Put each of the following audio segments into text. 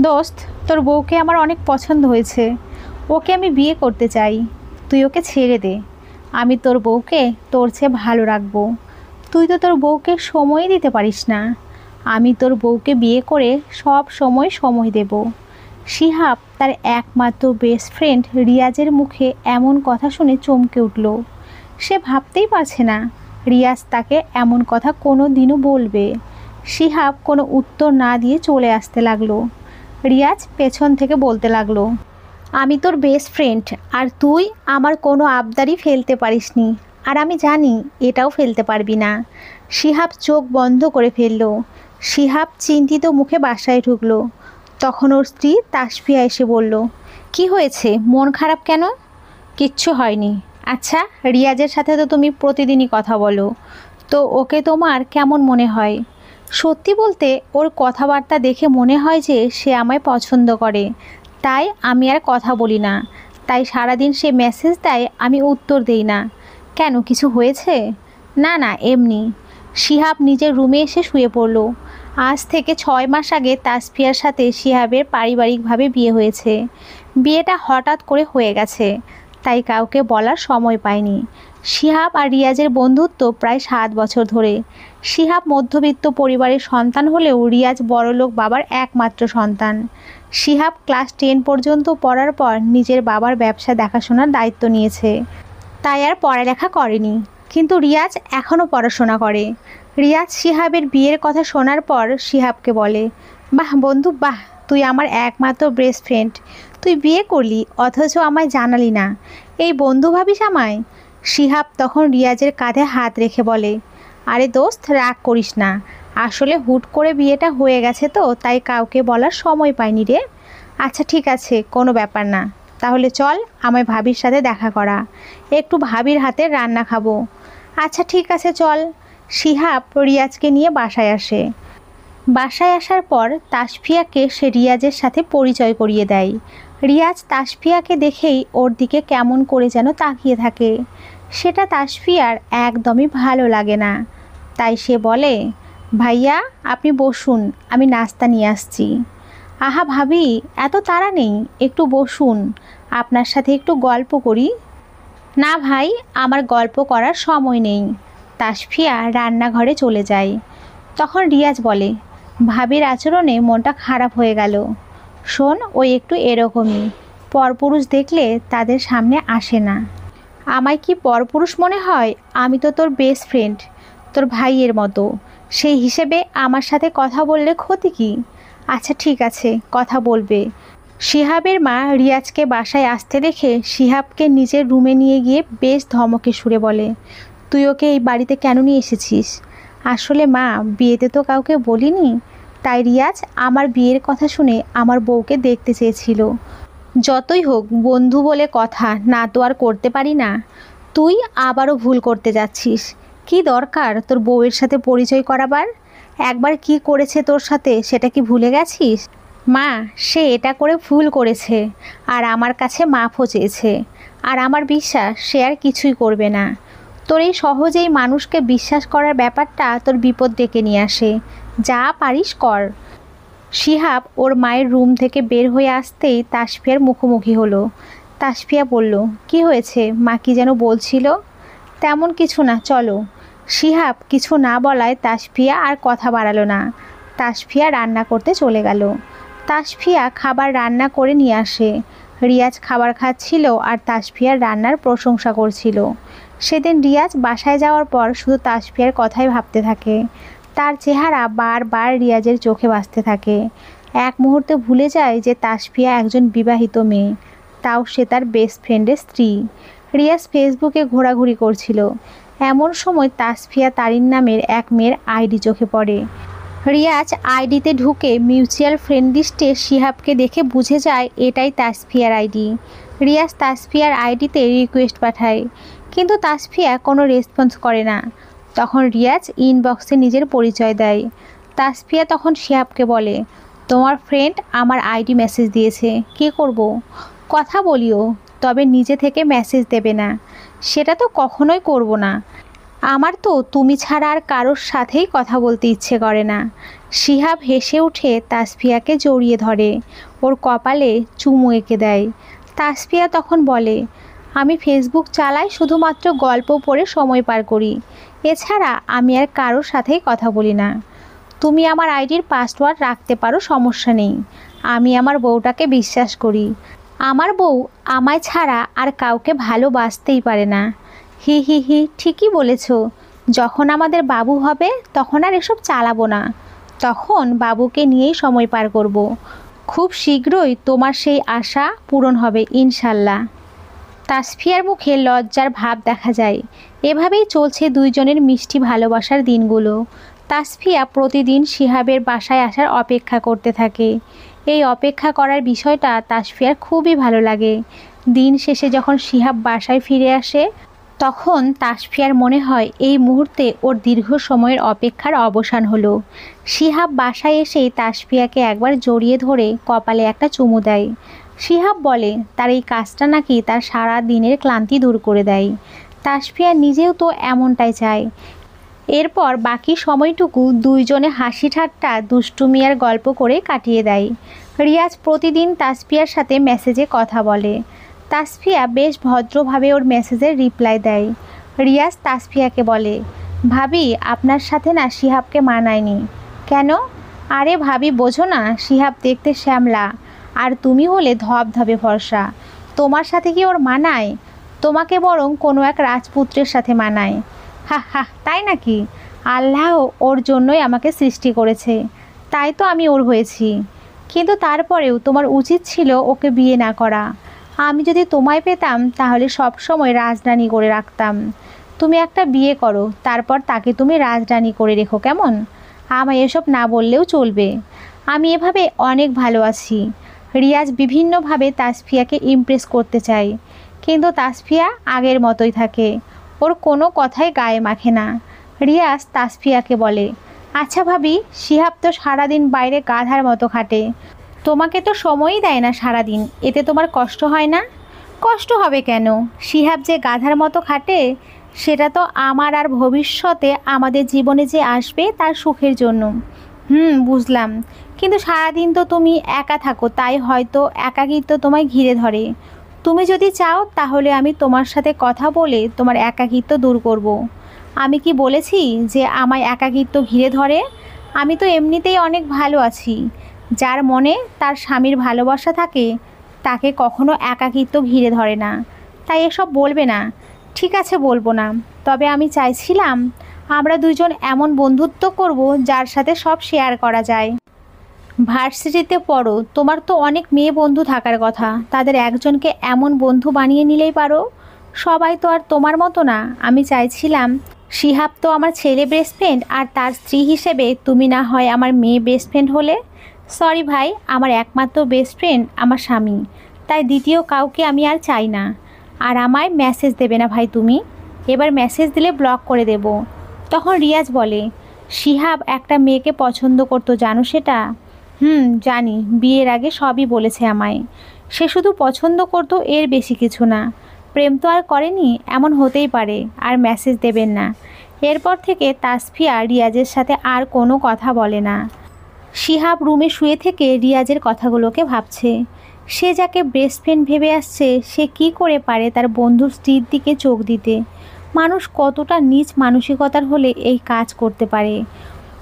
দোস্ত, তোর বউকে আমার অনেক পছন্দ হয়েছে। ওকে আমি বিয়ে করতে চাই। তুই ওকে ছেড়ে দে। আমি তোর বউকে তোর চেয়ে ভালো রাখবো। তুই তো তোর বউকে সময়ই দিতে পারিস না। আমি তোর বউকে বিয়ে করে সব সময় দেব। শিহাব তার একমাত্র বেস্ট ফ্রেন্ড রিয়াজের মুখে এমন কথা শুনে চমকে উঠল। সে ভাবতেই পারছে না রিয়াজ তাকে এমন কথা কোনো দিনও বলবে। শিহাব কোনো উত্তর না দিয়ে চলে আসতে লাগলো। রিয়াজ পেছন থেকে বলতে লাগলো, আমি তোর বেস্ট ফ্রেন্ড, আর তুই আমার কোনো আবদারই ফেলতে পারিসনি। আর আমি জানি এটাও ফেলতে পারবি না। শিহাব চোখ বন্ধ করে ফেলল। শিহাব চিন্তিত মুখে বাসায় ঢুকলো। তখন ওর স্ত্রী তাসফিয়া এসে বলল, কি হয়েছে, মন খারাপ কেন? কিচ্ছু হয়নি। আচ্ছা, রিয়াজের সাথে তো তুমি প্রতিদিনই কথা বলো, তো ওকে তোমার কেমন মনে হয়? সত্যি বলতে ওর কথাবার্তা দেখে মনে হয় যে সে আমায় পছন্দ করে, তাই আমি আর কথা বলি না। তাই সারাদিন সে মেসেজ দেয়, আমি উত্তর দেই না। কেন, কিছু হয়েছে? না না, এমনি। শিহাব নিজের রুমে এসে শুয়ে পড়ল। আজ থেকে 6 মাস আগে তাসফিয়ার সাথে শিহাবের পারিবারিকভাবে বিয়ে হয়েছে। বিয়েটা হঠাৎ করে হয়ে গেছে, তাই কাউকে বলার সময় পায়নি। শিহাব আর রিয়াজের বন্ধুত্ব প্রায় 7 বছর ধরে। শিহাব মধ্যবিত্ত পরিবারের সন্তান হলেও রিয়াজ বড়লোক বাবার একমাত্র সন্তান। শিহাব ক্লাস 10 পর্যন্ত পড়ার পর নিজের বাবার ব্যবসা দেখাশোনার দায়িত্ব নিয়েছে, তাই আর পড়ালেখা করেনি। কিন্তু রিয়াজ এখনও পড়াশোনা করে। রিয়াজ শিহাবের বিয়ের কথা শোনার পর শিহাবকে বলে, বাহ বন্ধু বাহ, তুই আমার একমাত্র বেস্ট ফ্রেন্ড, তুই বিয়ে করলি অথচ আমায় জানালি না, এই বন্ধু ভাবিস আমায়? শিহাব তখন রিয়াজের কাঁধে হাত রেখে বলে, আরে দোস্ত, রাগ করিস না। আসলে হুট করে বিয়েটা হয়ে গেছে তো, তাই কাউকে বলার সময় পাইনি রে। আচ্ছা ঠিক আছে, কোনো ব্যাপার না। তাহলে চল আমায় ভাবির সাথে দেখা করা, একটু ভাবির হাতের রান্না খাবো। আচ্ছা ঠিক আছে, চল। শিহাব রিয়াজকে নিয়ে বাসায় আসে। বাসায় আসার পর তাসফিয়াকে সে রিয়াজের সাথে পরিচয় করিয়ে দেয়। রিয়াজ তাসফিয়াকে দেখেই ওর দিকে কেমন করে যেন তাকিয়ে থাকে। সেটা তাসফিয়ার একদমই ভালো লাগে না। তাই সে বলে, ভাইয়া আপনি বসুন, আমি নাস্তা নিয়ে আসছি। আহা ভাবি, এত তাড়া নেই, একটু বসুন, আপনার সাথে একটু গল্প করি। না ভাই, আমার গল্প করার সময় নেই। তাসফিয়া রান্নাঘরে চলে যায়। তখন রিয়াজ বলে, ভাবির আচরণে মনটা খারাপ হয়ে গেল। শোন, ওই একটু এরকমই, পরপুরুষ দেখলে তাদের সামনে আসে না। আমায় কি পরপুরুষ মনে হয়? আমি তো তোর বেস্ট ফ্রেন্ড, তোর ভাইয়ের মতো। সেই হিসেবে আমার সাথে কথা বললে ক্ষতি কি? আচ্ছা ঠিক আছে, কথা বলবে। শিহাবের মা রিয়াজকে বাসায় আসতে দেখে শিহাবকে নিজের রুমে নিয়ে গিয়ে বেশ ধমকে সুরে বলে, তুই ওকে এই বাড়িতে কেন নিয়ে এসেছিস? আসলে মা, বিয়েতে তো কাউকে বলিনি, তাই রিয়াজ আমার বিয়ের কথা শুনে আমার বউকে দেখতে চেয়েছিল। যতই হোক বন্ধু বলে কথা, না তো আর করতে পারি না। তুই আবারও ভুল করতে যাচ্ছিস। কি দরকার তোর বউয়ের সাথে পরিচয় করাবার? একবার কি করেছে তোর সাথে সেটা কি ভুলে গেছিস? মা, সে এটা করে ভুল করেছে, আর আমার কাছে মাফও চেয়েছে। আর আমার বিশ্বাস সে আর কিছুই করবে না। তোর এই সহজেই মানুষকে বিশ্বাস করার ব্যাপারটা তোর বিপদ ডেকে নিয়ে আসে। যা পারিস কর। শিহাব ওর মায়ের রুম থেকে বের হয়ে আসতেই তাসফিয়ার মুখোমুখি হলো। তাসফিয়া বলল, কি হয়েছে, মা কি যেন বলছিল? তেমন কিছু না, চলো। শিহাব কিছু না বলায় তাসফিয়া আর কথা বাড়ালো না। তাসফিয়া রান্না করতে চলে গেল। তাসফিয়া খাবার রান্না করে নিয়ে আসে। রিয়াজ খাবার খাচ্ছিল আর তাসফিয়ার রান্নার প্রশংসা করছিল। সেদিন রিয়াজ বাসায় যাওয়ার পর শুধু তাসফিয়ার কথাই ভাবতে থাকে। তার চেহারা বারবার রিয়াজের চোখে ভাসতে থাকে। এক মুহূর্তে ভুলে যায় যে তাসফিয়া একজন বিবাহিত মেয়ে, তাও সে তার বেস্ট ফ্রেন্ডের স্ত্রী। রিয়াজ ফেসবুকে ঘোরাঘুরি করছিল। এমন সময় তাসফিয়া তারিন নামের এক মেয়ের আইডি চোখে পড়ে। রিয়াজ আইডিতে ঢুকে মিউচুয়াল ফ্রেন্ড লিস্টে শিহাবকে দেখে বুঝে যায় এটাই তাসফিয়ার আইডি। রিয়াজ তাসফিয়ার আইডিতে রিকোয়েস্ট পাঠায়, কিন্তু তাসফিয়া কোনো রেসপন্স করে না। তখন রিয়াজ ইনবক্সে নিজের পরিচয় দেয়। তাসফিয়া তখন শিহাবকে বলে, তোমার ফ্রেন্ড আমার আইডি মেসেজ দিয়েছে, কী করব? কথা বলিও, তবে নিজে থেকে মেসেজ দেবে না। সেটা তো কখনোই করব না। আমার তো তুমি ছাড়া আর কারোর সাথেই কথা বলতে ইচ্ছে করে না। শিহাব হেসে উঠে তাসফিয়াকে জড়িয়ে ধরে, ওর কপালে চুমু এঁকে দেয়। তাসফিয়া তখন বলে, আমি ফেসবুক চালাই শুধুমাত্র গল্প পড়ে সময় পার করি, এছাড়া আমি আর কারোর সাথেই কথা বলি না। তুমি আমার আইডির পাসওয়ার্ড রাখতে পারো, সমস্যা নেই। আমি আমার বউটাকে বিশ্বাস করি। আমার বউ আমায় ছাড়া আর কাউকে ভালোবাসতেই পারে না। হি হি হি, ঠিকই বলেছ। যখন আমাদের বাবু হবে তখন আর এসব চালাবো না, তখন বাবুকে নিয়েই সময় পার করব। খুব শীঘ্রই তোমার সেই আশা পূরণ হবে ইনশাল্লাহ। তাসফিয়ার মুখে লজ্জার ভাব দেখা যায়। এভাবেই চলছে দুইজনের মিষ্টি ভালোবাসার দিনগুলো। তাসফিয়া প্রতিদিন শিহাবের বাসায় আসার অপেক্ষা করতে থাকে। এই অপেক্ষা করার বিষয়টা তাসফিয়ার খুবই ভালো লাগে। দিন শেষে যখন শিহাব বাসায় ফিরে আসে, তখন তাসফিয়ার মনে হয় এই মুহূর্তে ওর দীর্ঘ সময়ের অপেক্ষার অবসান হলো। শিহাব বাসায় এসেই তাসফিয়াকে একবার জড়িয়ে ধরে কপালে একটা চুমু দেয়। শিহাব বলে তার এই কাজটা নাকি তার সারা দিনের ক্লান্তি দূর করে দেয়। তাসফিয়া নিজেও তো এমনটাই চায়। এরপর বাকি সময়টুকু দুইজনে হাসি ঠাট্টা দুষ্টুমি আর গল্প করে কাটিয়ে দেয়। রিয়াজ প্রতিদিন তাসফিয়ার সাথে মেসেজে কথা বলে। তাসফিয়া বেশ ভদ্রভাবে ওর মেসেজের রিপ্লাই দেয়। রিয়াজ তাসফিয়াকে বলে, ভাবি আপনার সাথে না শিহাবকে মানায়নি। কেন? আরে ভাবি বোঝো না, শিহাব দেখতে শ্যামলা, আর তুমি হলে ধবধবে ফর্সা। তোমার সাথে কি ওর মানায়? তোমাকে বরং কোনো এক রাজপুত্রের সাথে মানায়। হা হা, তাই নাকি? আল্লাহ ওর জন্যই আমাকে সৃষ্টি করেছে, তাই তো আমি ওর হয়েছি। কিন্তু তারপরেও তোমার উচিত ছিল ওকে বিয়ে না করা। আমি যদি তোমায় পেতাম তাহলে সব সময় রাজরানী করে রাখতাম। তুমি একটা বিয়ে করো, তারপর তাকে তুমি রাজরানী করে রেখো, কেমন? আমায় এসব না বললেও চলবে। আমি এভাবে অনেক ভালো আছি। রিয়াজ বিভিন্নভাবে তাসফিয়াকে ইমপ্রেস করতে চায়, কিন্তু তাসফিয়া আগের মতোই থাকে। ওর কোনো কথাই গায়ে মাখে না। রিয়াজ তাসফিয়াকে বলে, আচ্ছা ভাবি, শিহাব তো সারাদিন বাইরে গাধার মতো খাটে, তোমাকে তো সময়ই দেয় না সারাদিন, এতে তোমার কষ্ট হয় না? কষ্ট হবে কেন? শিহাব যে গাধার মতো খাটে সেটা তো আমার আর ভবিষ্যতে আমাদের জীবনে যে আসবে তার সুখের জন্য। বুঝলাম, কিন্তু সারাদিন তো তুমি একা থাকো, তাই হয়তো একাকিত্ব তোমায় ঘিরে ধরে। তুমি যদি চাও তাহলে আমি তোমার সাথে কথা বলে তোমার একাকিত্ব দূর করব। আমি কি বলেছি যে আমায় একাকিত্ব ঘিরে ধরে? আমি তো এমনিতেই অনেক ভালো আছি। যার মনে তার স্বামীর ভালোবাসা থাকে তাকে কখনো একাকিত্ব ঘিরে ধরে না। তাই এসব বলবে না। ঠিক আছে, বলবো না। তবে আমি চাইছিলাম আমরা দুজন এমন বন্ধুত্ব করব যার সাথে সব শেয়ার করা যায়। ভার্সিটিতে পড়ো, তোমার তো অনেক মেয়ে বন্ধু থাকার কথা, তাদের একজনকে এমন বন্ধু বানিয়ে নিলেই পারো। সবাই তো আর তোমার মতো না। আমি চাইছিলাম, শিহাব তো আমার ছেলে বেস্ট ফ্রেন্ড, আর তার স্ত্রী হিসেবে তুমি না হয় আমার মেয়ে বেস্ট ফ্রেন্ড হলে। সরি ভাই, আমার একমাত্র বেস্ট ফ্রেন্ড আমার স্বামী, তাই দ্বিতীয় কাউকে আমি আর চাই না। আর আমায় মেসেজ দেবে না ভাই তুমি, এবার মেসেজ দিলে ব্লক করে দেব। তখন রিয়াজ বলে, শিহাব একটা মেয়েকে পছন্দ করতো, জানো সেটা? জানি, বিয়ের আগে সবই বলেছে আমায়। সে শুধু পছন্দ করতো, এর বেশি কিছু না। প্রেম তো আর করেনি, এমন হতেই পারে। আর মেসেজ দেবেন না। এরপর থেকে তাসফিয়া রিয়াজের সাথে আর কোনো কথা বলে না। শিহাব রুমে শুয়ে থেকে রিয়াজের কথাগুলোকে ভাবছে। সে যাকে বেস্ট ফ্রেন্ড ভেবে আসছে, সে কি করে পারে তার বন্ধুর স্ত্রীর দিকে চোখ দিতে? মানুষ কতটা নীচ মানসিকতার হলে এই কাজ করতে পারে?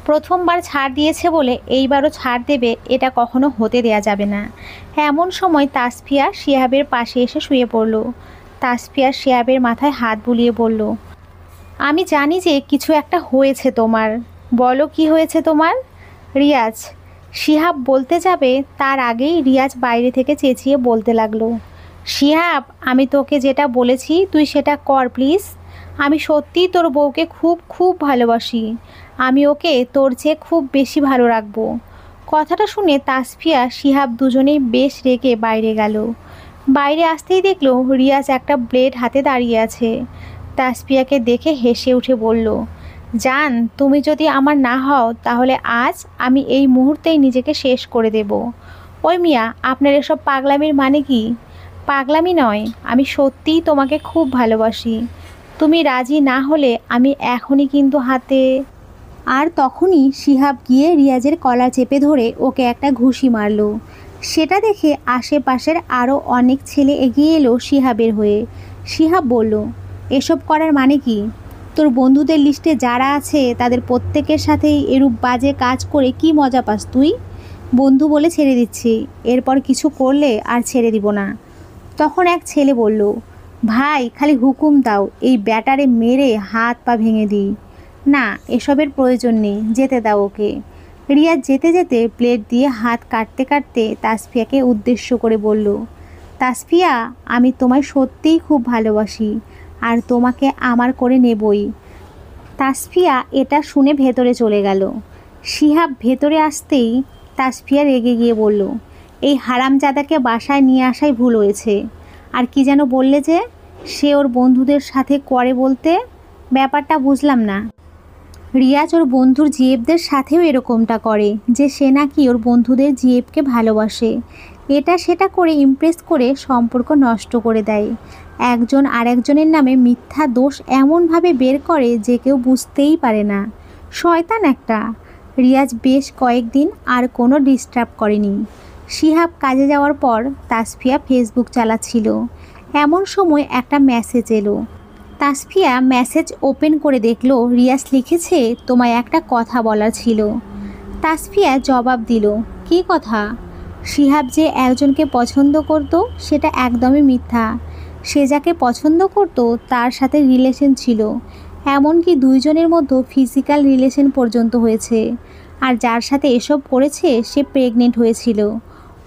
প্রথমবার ছাড় দিয়েছে বলে এইবারও ছাড় দেবে, এটা কখনো হতে দেয়া যাবে না। এমন সময় তাসফিয়া শিহাবের পাশে এসে শুয়ে পড়ল। তাসফিয়া শিহাবের মাথায় হাত বুলিয়ে বলল, আমি জানি যে কিছু একটা হয়েছে তোমার। বলো কি হয়েছে তোমার? রিয়াজ। শিহাব বলতে যাবে তার আগেই রিয়াজ বাইরে থেকে চেঁচিয়ে বলতে লাগলো, শিহাব, আমি তোকে যেটা বলেছি তুই সেটা কর প্লিজ। আমি সত্যিই তোর বউকে খুব খুব ভালোবাসি। আমি ওকে তোর চেয়ে খুব বেশি ভালো রাখবো। কথাটা শুনে তাসফিয়া শিহাব দুজনেই বেশ রেগে বাইরে গেল। বাইরে আসতেই দেখলো রিয়াজ একটা ব্লেড হাতে দাঁড়িয়ে আছে। তাসফিয়াকে দেখে হেসে উঠে বলল, জান, তুমি যদি আমার না হও তাহলে আজ আমি এই মুহূর্তেই নিজেকে শেষ করে দেব। ওই মিয়া, আপনার এসব পাগলামির মানে কি? পাগলামি নয়, আমি সত্যিই তোমাকে খুব ভালোবাসি। তুমি রাজি না হলে আমি এখনই কিন্তু হাতে। আর তখনই শিহাব গিয়ে রিয়াজের কলার চেপে ধরে ওকে একটা ঘুষি মারলো। সেটা দেখে আশেপাশের আরও অনেক ছেলে এগিয়ে এলো শিহাবের হয়ে। শিহাব বলল, এসব করার মানে কি? তোর বন্ধুদের লিস্টে যারা আছে তাদের প্রত্যেকের সাথেই এরূপ বাজে কাজ করে কি মজা পাস তুই? বন্ধু বলে ছেড়ে দিচ্ছি, এরপর কিছু করলে আর ছেড়ে দিব না। তখন এক ছেলে বলল, ভাই খালি হুকুম দাও, এই ব্যাটারে মেরে হাত পা ভেঙে দিই। না, এসবের প্রয়োজন নেই, যেতে দাও ওকে। রিয়াজ যেতে যেতে প্লেট দিয়ে হাত কাটতে কাটতে তাসফিয়াকে উদ্দেশ্য করে বলল, তাসফিয়া, আমি তোমায় সত্যিই খুব ভালোবাসি আর তোমাকে আমার করে নেবই। তাসফিয়া এটা শুনে ভেতরে চলে গেল। শিহাব ভেতরে আসতেই তাসফিয়া রেগে গিয়ে বলল, এই হারামজাদাকে বাসায় নিয়ে আসাই ভুল হয়েছে। আর কি যেন বললে যে সে ওর বন্ধুদের সাথে করে বলতে? ব্যাপারটা বুঝলাম না। রিয়াজ ওর বন্ধুর জিএফদের সাথেও এরকমটা করে যে সে নাকি ওর বন্ধুদের জিএফকে ভালোবাসে। এটা সেটা করে ইমপ্রেস করে সম্পর্ক নষ্ট করে দেয়। একজন আরেকজনের নামে মিথ্যা দোষ এমনভাবে বের করে যে কেউ বুঝতেই পারে না। শয়তান একটা। রিয়াজ বেশ কয়েকদিন আর কোনো ডিস্টার্ব করেনি। শিহাব কাজে যাওয়ার পর তাসফিয়া ফেসবুক চালাচ্ছিল। এমন সময় একটা মেসেজ এলো। তাসফিয়া মেসেজ ওপেন করে দেখলো রিয়াজ লিখেছে, তোমায় একটা কথা বলার ছিল। তাসফিয়া জবাব দিল, কী কথা? শিহাব যে একজনকে পছন্দ করত সেটা একদমই মিথ্যা। সে যাকে পছন্দ করত তার সাথে রিলেশন ছিল, এমনকি দুইজনের মধ্যে ফিজিক্যাল রিলেশন পর্যন্ত হয়েছে। আর যার সাথে এসব করেছে সে প্রেগনেন্ট হয়েছিল।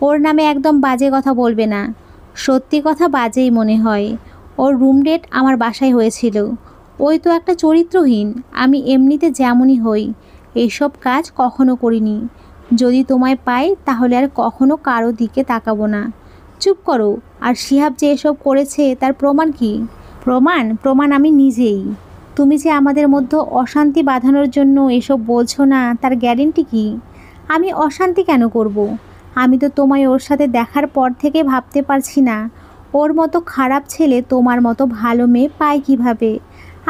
ওর নামে একদম বাজে কথা বলবে না, সত্যি কথা বাজেই মনে হয়। ওর রুম ডেট আমার বাসায় হয়েছিল। ওই তো একটা চরিত্রহীন। আমি এমনিতে যেমনই হই, এইসব কাজ কখনো করিনি। যদি তোমায় পাই তাহলে আর কখনো কারো দিকে তাকাবো না। চুপ করো। আর শিহাব যে এসব করেছে তার প্রমাণ কি? প্রমাণ আমি নিজেই। তুমি যে আমাদের মধ্যে অশান্তি বাঁধানোর জন্য এসব বলছো না, তার গ্যারেন্টি কি? আমি অশান্তি কেন করব? আমি তো তোমায় ওর সাথে দেখার পর থেকে ভাবতে পারছি না ওর মতো খারাপ ছেলে তোমার মতো ভালো মেয়ে পায় কিভাবে।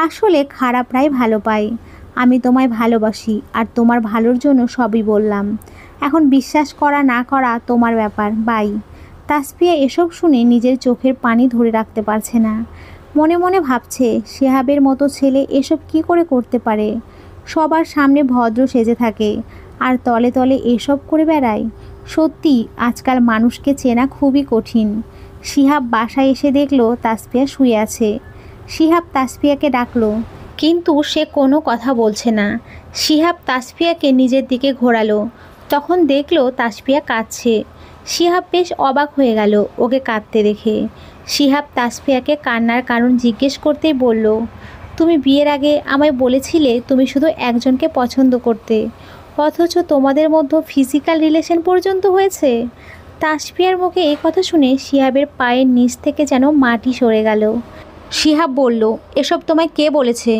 আসলে খারাপরাই ভালো পায়। আমি তোমায় ভালোবাসি আর তোমার ভালোর জন্য সবই বললাম। এখন বিশ্বাস করা না করা তোমার ব্যাপার। বাই। তাসফিয়া এসব শুনে নিজের চোখের পানি ধরে রাখতে পারছে না। মনে মনে ভাবছে, শিহাবের মতো ছেলে এসব কি করে করতে পারে? সবার সামনে ভদ্র সেজে থাকে আর তলে তলে এসব করে বেড়ায়। সত্যি আজকাল মানুষকে চেনা খুবই কঠিন। শিহাব বাসায় এসে দেখলো তাসফিয়া শুয়ে আছে। শিহাব তাসফিয়াকে ডাকলো, কিন্তু সে কোনো কথা বলছে না। শিহাব তাসফিয়াকে নিজের দিকে ঘোরালো। তখন দেখলো তাসফিয়া কাঁদছে। শিহাব বেশ অবাক হয়ে গেল ওকে কাঁদতে দেখে। শিহাব তাসফিয়াকে কান্নার কারণ জিজ্ঞেস করতেই বলল, তুমি বিয়ের আগে আমায় বলেছিলে তুমি শুধু একজনকে পছন্দ করতে, অথচ তোমাদের মধ্যে ফিজিক্যাল রিলেশন পর্যন্ত হয়েছে। তাসফিয়ার মুখে এই কথা শুনে শিহাবের পায়ের নিচ থেকে যেন মাটি সরে গেল। শিহাব বলল, এসব তোমায় কে বলেছে?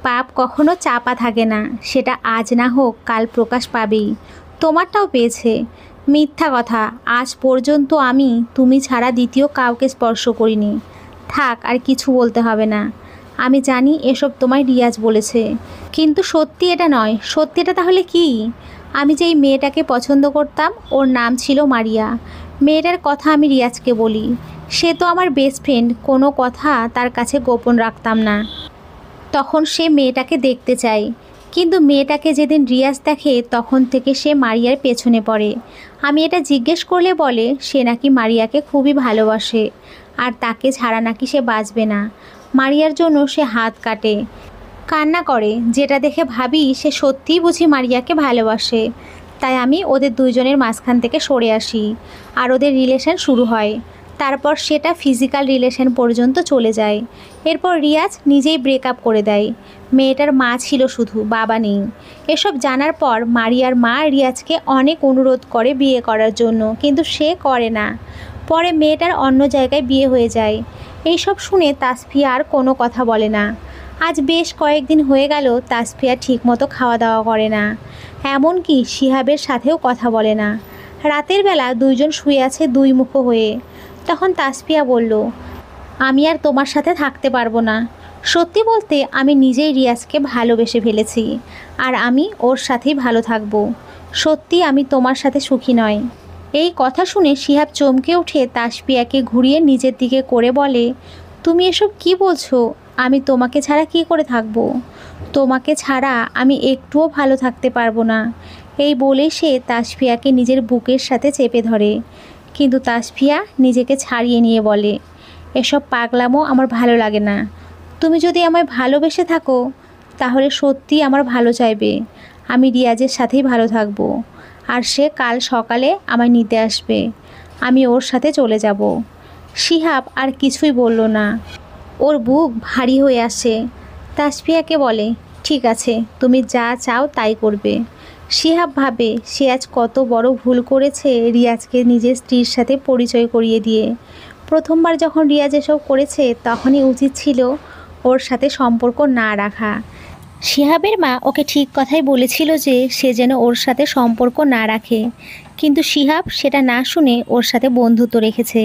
পাপ কখনো চাপা থাকে না, সেটা আজ না হোক কাল প্রকাশ পাবেই। তোমারটাও পেয়েছে। মিথ্যা কথা, আজ পর্যন্ত আমি তুমি ছাড়া দ্বিতীয় কাউকে স্পর্শ করিনি। থাক, আর কিছু বলতে হবে না। আমি জানি এসব তোমায় রিয়াজ বলেছে, কিন্তু সত্যি এটা নয়। সত্যিটা তাহলে কি? আমি যেই মেয়েটাকে পছন্দ করতাম ওর নাম ছিল মারিয়া। মেয়েটার কথা আমি রিয়াজকে বলি। সে তো আমার বেস্ট ফ্রেন্ড, কোনো কথা তার কাছে গোপন রাখতাম না। তখন সে মেয়েটাকে দেখতে চায়, কিন্তু মেয়েটাকে যেদিন রিয়াজ দেখে তখন থেকে সে মারিয়ার পেছনে পড়ে। আমি এটা জিজ্ঞেস করলে বলে সে নাকি মারিয়াকে খুবই ভালোবাসে আর তাকে ছাড়া নাকি সে বাঁচবে না। মারিয়ার জন্য সে হাত কাটে, কান্না করে, যেটা দেখে ভাবি সে সত্যিই বুঝি মারিয়াকে ভালোবাসে। তাই আমি ওদের দুইজনের মাঝখান থেকে সরে আসি আর ওদের রিলেশন শুরু হয়। তারপর সেটা ফিজিক্যাল রিলেশন পর্যন্ত চলে যায়। এরপর রিয়াজ নিজেই ব্রেকআপ করে দেয়। মেয়েটার মা ছিল শুধু, বাবা নেই। এসব জানার পর মারিয়ার মা রিয়াজকে অনেক অনুরোধ করে বিয়ে করার জন্য, কিন্তু সে করে না। পরে মেয়েটার অন্য জায়গায় বিয়ে হয়ে যায়। এইসব শুনে তাসফিয়া আর কোনো কথা বলে না। আজ বেশ কয়েকদিন হয়ে গেল তাসফিয়া ঠিকমতো খাওয়া দাওয়া করে না, এমনকি শিহাবের সাথেও কথা বলে না। রাতের বেলা দুইজন শুয়ে আছে দুই মুখো হয়ে। তখন তাসফিয়া বলল, আমি আর তোমার সাথে থাকতে পারবো না। সত্যি বলতে আমি নিজেই রিয়াজকে ভালোবেসে ফেলেছি, আর আমি ওর সাথেই ভালো থাকবো। সত্যি আমি তোমার সাথে সুখী নয়। এই কথা শুনে শিহাব চমকে উঠে তাসফিয়াকে ঘুরিয়ে নিজের দিকে করে বলে, তুমি এসব কি বলছো? আমি তোমাকে ছাড়া কি করে থাকবো? তোমাকে ছাড়া আমি একটুও ভালো থাকতে পারবো না। এই বলে সে তাসফিয়াকে নিজের বুকের সাথে চেপে ধরে, কিন্তু তাসফিয়া নিজেকে ছাড়িয়ে নিয়ে বলে, এসব পাগলামো আমার ভালো লাগে না। তুমি যদি আমায় ভালোবেসে থাকো তাহলে সত্যি আমার ভালো চাইবে। আমি রিয়াজের সাথেই ভালো থাকবো, আর সে কাল সকালে আমায় নিতে আসবে। আমি ওর সাথে চলে যাব। শিহাব আর কিছুই বলল না, ওর বুক ভারী হয়ে আসে। তাসফিয়াকে বলে, ঠিক আছে, তুমি যা চাও তাই করবে। শিহাব ভাবে সে আজ কত বড় ভুল করেছে রিয়াজকে নিজের স্ত্রীর সাথে পরিচয় করিয়ে দিয়ে। প্রথমবার যখন রিয়াজ এসব করেছে তখনই উচিত ছিল ওর সাথে সম্পর্ক না রাখা। শিহাবের মা ওকে ঠিক কথাই বলেছিল যে সে যেন ওর সাথে সম্পর্ক না রাখে, কিন্তু শিহাব সেটা না শুনে ওর সাথে বন্ধুত্ব রেখেছে।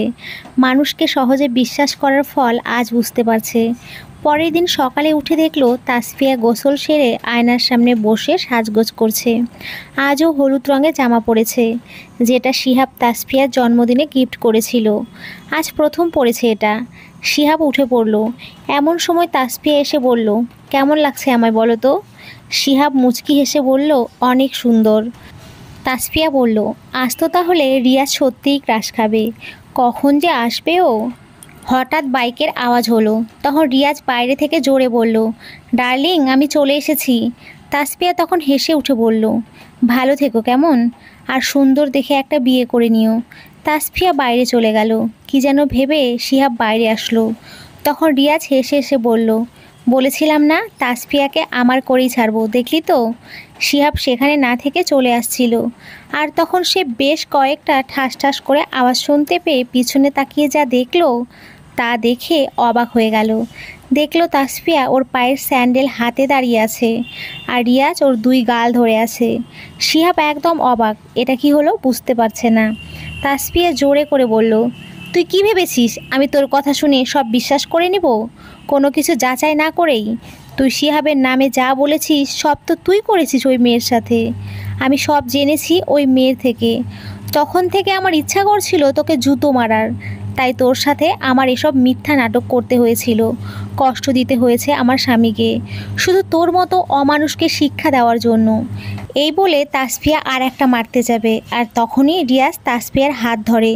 মানুষকে সহজে বিশ্বাস করার ফল আজ বুঝতে পারছে। পরের দিন সকালে উঠে দেখলো তাসফিয়া গোসল সেরে আয়নার সামনে বসে সাজগোজ করছে। আজও হলুদ রঙের জামা পরেছে, যেটা শিহাব তাসফিয়ার জন্মদিনে গিফট করেছিল। আজ প্রথম পরেছে এটা। শিহাব উঠে পড়ল। এমন সময় তাসফিয়া এসে বলল, কেমন লাগছে আমায় বলো তো? শিহাব মুচকি হেসে বলল, অনেক সুন্দর। তাসফিয়া বলল, আজ তো তাহলে রিয়াজ সত্যিই ক্রাশ খাবে। কখন যে আসবে ও? হঠাৎ বাইকের আওয়াজ হলো। তখন রিয়াজ বাইরে থেকে জোরে বলল, ডার্লিং, আমি চলে এসেছি। তাসফিয়া তখন হেসে উঠে বলল, ভালো থেকো কেমন, আর সুন্দর দেখে একটা বিয়ে করে নিও। তাসফিয়া বাইরে চলে গেল। কি যেন ভেবে শিহাব বাইরে আসলো। তখন রিয়াজ হেসে হেসে বলল, বলেছিলাম না তাসফিয়াকে আমার করেই ছাড়বো, দেখলি তো? শিহাব সেখানে না থেকে চলে আসছিল, আর তখন সে বেশ কয়েকটা ঠাস ঠাস করে আওয়াজ শুনতে পেয়ে পিছনে তাকিয়ে যা দেখলো তা দেখে অবাক হয়ে গেল। দেখলো তাসফিয়া ওর পায়ের স্যান্ডেল হাতে দাঁড়িয়ে আছে, আর রিয়াজ ওর দুই গাল ধরে আছে। শিহাব একদম অবাক, এটা কি হলো বুঝতে পারছে না। তাসফিয়া জোরে করে বলল, তুই কি ভেবেছিস আমি তোর কথা শুনে সব বিশ্বাস করে নেব, কোনো কিছু যাচাই না করেই? তুই শিহাবের নামে যা বলেছিস সব তো তুই করেছিস ওই মেয়ের সাথে। আমি সব জেনেছি ওই মেয়ের থেকে। তখন থেকে আমার ইচ্ছা করছিল তোকে জুতো মারার, তাই তোর সাথে আমার এসব মিথ্যা নাটক করতে হয়েছিল, কষ্ট দিতে হয়েছে আমার স্বামীকে, শুধু তোর মতো অমানুষকে শিক্ষা দেওয়ার জন্য। এই বলে তাসফিয়া আর একটা মারতে যাবে, আর তখনই রিয়াজ তাসফিয়ার হাত ধরে,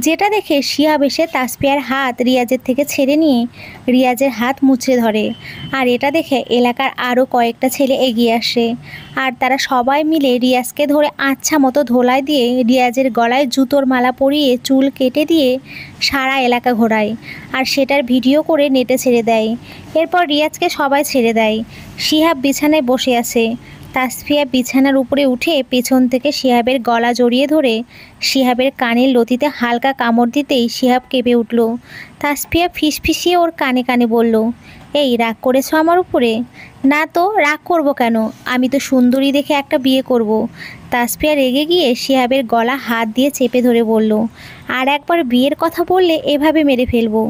যেটা দেখে শিহাব এসে তাসফিয়ার হাত রিয়াজের থেকে ছেড়ে নিয়ে রিয়াজের হাত মুচড়ে ধরে। আর এটা দেখে এলাকার আরও কয়েকটা ছেলে এগিয়ে আসে, আর তারা সবাই মিলে রিয়াজকে ধরে আচ্ছা মতো ধোলাই দিয়ে রিয়াজের গলায় জুতোর মালা পরিয়ে চুল কেটে দিয়ে সারা এলাকা ঘোরায়, আর সেটার ভিডিও করে নেটে ছেড়ে দেয়। এরপর রিয়াজকে সবাই ছেড়ে দেয়। শিহাব বিছানায় বসে আছে। তাসফিয়া বিছানার উপরে উঠে পেছন থেকে শিহাবের গলা জড়িয়ে ধরে শিহাবের কানের লতিতে হালকা কামড় দিতেই শিহাব কেঁপে উঠল। তাসফিয়া ফিসফিসিয়ে ওর কানে কানে বলল, এই রাগ করেছো আমার উপরে? না তো, রাগ করব কেন? আমি তো সুন্দরী দেখে একটা বিয়ে করব। তাসফিয়া রেগে গিয়ে শিহাবের গলা হাত দিয়ে চেপে ধরে বলল, আর একবার বিয়ের কথা বললে এভাবে মেরে ফেলবো।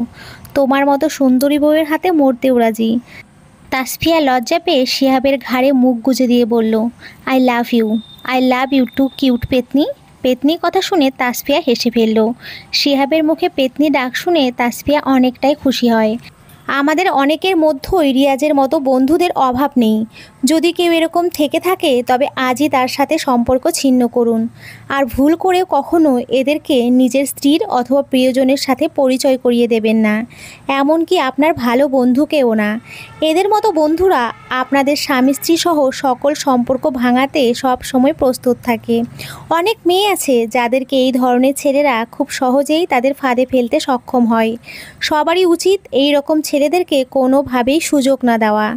তোমার মতো সুন্দরী বউয়ের হাতে মরতেও রাজি। তাসফিয়া লজ্জা পেয়ে শিহাবের ঘাড়ে মুখ গুজে দিয়ে বলল, I love you, I love you too cute পেতনি। পেতনি কথা শুনে তাসফিয়া হেসে ফেলল। শিহাবের মুখে পেতনি ডাক শুনে তাসফিয়া অনেকটাই খুশি হয়। আমাদের অনেকের মধ্যেই রিয়াজের মতো বন্ধুদের অভাব নেই। যদি কেউ এরকম থেকে থাকে তবে আজই তার সাথে সম্পর্ক ছিন্ন করুন, আর ভুল করেও কখনো এদেরকে নিজের স্ত্রীর অথবা প্রিয়জনের সাথে পরিচয় করিয়ে দেবেন না, এমনকি আপনার ভালো বন্ধুকেও না। এদের মতো বন্ধুরা আপনাদের স্বামী স্ত্রী সহ সকল সম্পর্ক ভাঙাতে সব সময় প্রস্তুত থাকে। অনেক মেয়ে আছে যাদেরকে এই ধরনের ছেলেরা খুব সহজেই তাদের ফাঁদে ফেলতে সক্ষম হয়। সবারই উচিত এই রকম ছেলেদেরকে কোনোভাবেই সুযোগ না দেওয়া।